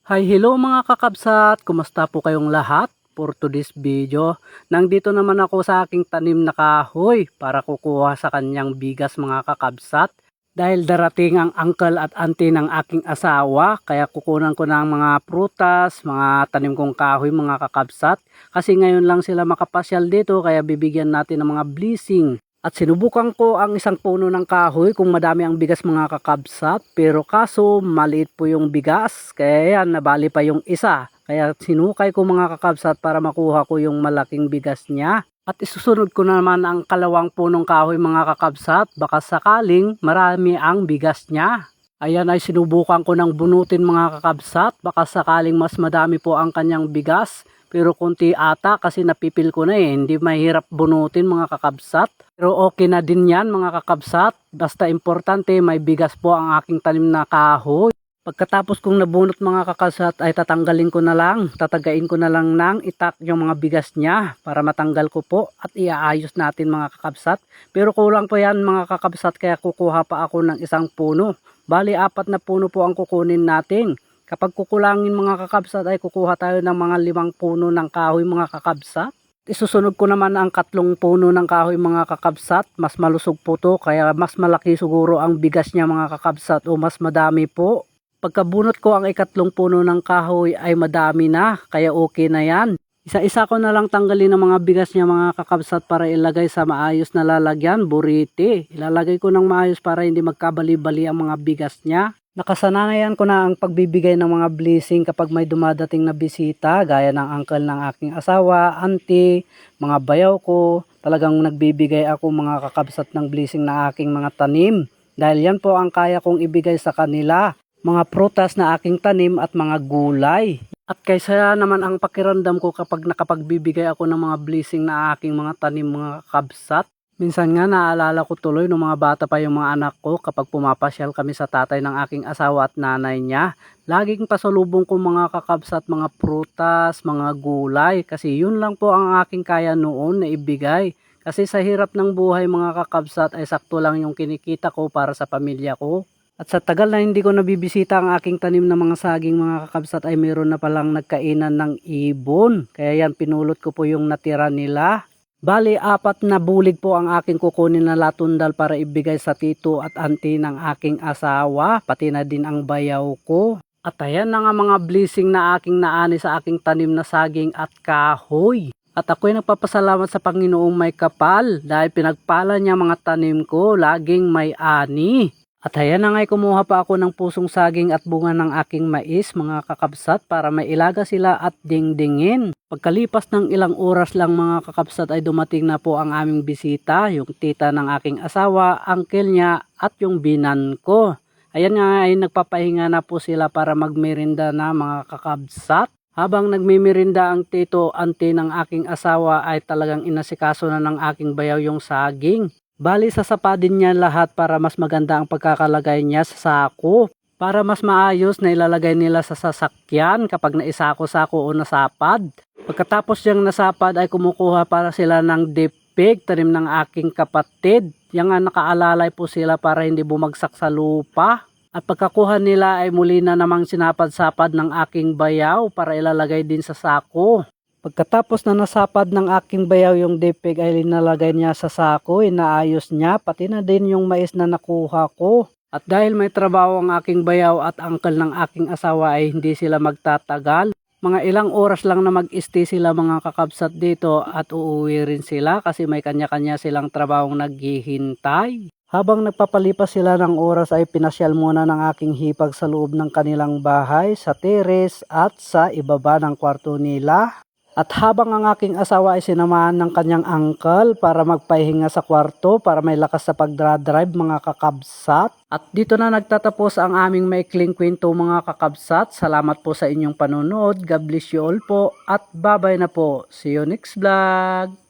Hi, hello mga kakabsat! Kumusta po kayong lahat? For today's video, nandito naman ako sa aking tanim na kahoy para kukuha sa kanyang bigas mga kakabsat. Dahil darating ang uncle at auntie ng aking asawa, kaya kukunan ko ng mga prutas, mga tanim kong kahoy mga kakabsat. Kasi ngayon lang sila makapasyal dito, kaya bibigyan natin ng mga blessing. At sinubukan ko ang isang puno ng kahoy kung madami ang bigas mga kakabsat, pero kaso maliit po yung bigas, kaya yan nabali pa yung isa. Kaya sinukay ko mga kakabsat para makuha ko yung malaking bigas niya. At isusunod ko naman ang kalawang punong kahoy mga kakabsat, baka sakaling marami ang bigas niya. Ayan ay sinubukan ko ng bunutin mga kakabsat, baka sakaling mas madami po ang kanyang bigas. Pero konti ata kasi napipil ko na hindi mahirap bunutin mga kakabsat. Pero okay na din yan mga kakabsat, basta importante may bigas po ang aking tanim na kahoy. Pagkatapos kong nabunot mga kakabsat ay tatanggalin ko na lang, tatagain ko na lang ng itak yung mga bigas niya para matanggal ko po at iaayos natin mga kakabsat. Pero kulang po yan mga kakabsat kaya kukuha pa ako ng isang puno. Bali 4 na puno po ang kukunin natin. Kapag kukulangin mga kakabsat ay kukuha tayo ng mga 5 puno ng kahoy mga kakabsat. Isusunod ko naman ang 3 puno ng kahoy mga kakabsat. Mas malusog po to kaya mas malaki siguro ang bigas niya mga kakabsat o mas madami po. Pagkabunot ko ang 3 puno ng kahoy ay madami na kaya okay na yan. Isa-isa ko na lang tanggalin ang mga bigas niya mga kakabsat para ilagay sa maayos na lalagyan, buriti. Ilalagay ko ng maayos para hindi magkabali-bali ang mga bigas niya. Nakasanayan ko na ang pagbibigay ng mga blessing kapag may dumadating na bisita gaya ng uncle ng aking asawa, auntie, mga bayaw ko. Talagang nagbibigay ako mga kakabsat ng blessing na aking mga tanim. Dahil yan po ang kaya kong ibigay sa kanila. Mga prutas na aking tanim at mga gulay. At kaysa naman ang pakiramdam ko kapag nakapagbibigay ako ng mga blessing na aking mga tanim mga kakabsat. Minsan nga naalala ko tuloy nung mga bata pa yung mga anak ko kapag pumapasyal kami sa tatay ng aking asawa at nanay niya. Laging pasalubong ko mga kakabsat, mga prutas, mga gulay kasi yun lang po ang aking kaya noon na ibigay. Kasi sa hirap ng buhay mga kakabsat ay sakto lang yung kinikita ko para sa pamilya ko. At sa tagal na hindi ko nabibisita ang aking tanim na mga saging mga kakabsat ay meron na palang nagkainan ng ibon. Kaya yan pinulot ko po yung natira nila. Bali 4 na bulig po ang aking kukunin na latundal para ibigay sa tito at auntie ng aking asawa, pati na din ang bayaw ko. At ayan na nga mga blessing na aking naani sa aking tanim na saging at kahoy. At ako'y nagpapasalamat sa Panginoong may kapal dahil pinagpala niya mga tanim ko, laging may ani. At ayan na nga'y kumuha pa ako ng pusong saging at bunga ng aking mais mga kakabsat para may ilaga sila at dingdingin. Pagkalipas ng ilang oras lang mga kakabsat ay dumating na po ang aming bisita, yung tita ng aking asawa, uncle niya at yung binan ko. Ayan nga ay nagpapahinga na po sila para magmerinda na mga kakabsat. Habang nagmimirinda ang tito, auntie ng aking asawa ay talagang inasikaso na ng aking bayaw yung saging. Bali sasapadin niya lahat para mas maganda ang pagkakalagay niya sa sako. Para mas maayos na ilalagay nila sa sasakyan kapag naisako-sako o nasapad. Pagkatapos niyang nasapad ay kumukuha para sila ng dipig, tanim ng aking kapatid. Yang nga nakaalalay po sila para hindi bumagsak sa lupa. At pagkakuha nila ay muli na namang sinapad-sapad ng aking bayaw para ilalagay din sa sako. Pagkatapos na nasapad ng aking bayaw yung dipig ay linalagay niya sa sako, inaayos niya, pati na din yung mais na nakuha ko. At dahil may trabaho ang aking bayaw at uncle ng aking asawa ay hindi sila magtatagal. Mga ilang oras lang na mag-stay sila mga kakabsat dito at uuwi rin sila kasi may kanya-kanya silang trabahong naghihintay. Habang nagpapalipas sila ng oras ay pinasyal muna ng aking hipag sa loob ng kanilang bahay, sa terrace at sa ibaba ng kwarto nila. At habang ang aking asawa ay sinamahan ng kanyang uncle para magpahinga sa kwarto para may lakas sa pagdra-drive mga kakabsat. At dito na nagtatapos ang aming maikling kwento mga kakabsat. Salamat po sa inyong panonood. God bless you all po at bye bye na po. See you next vlog.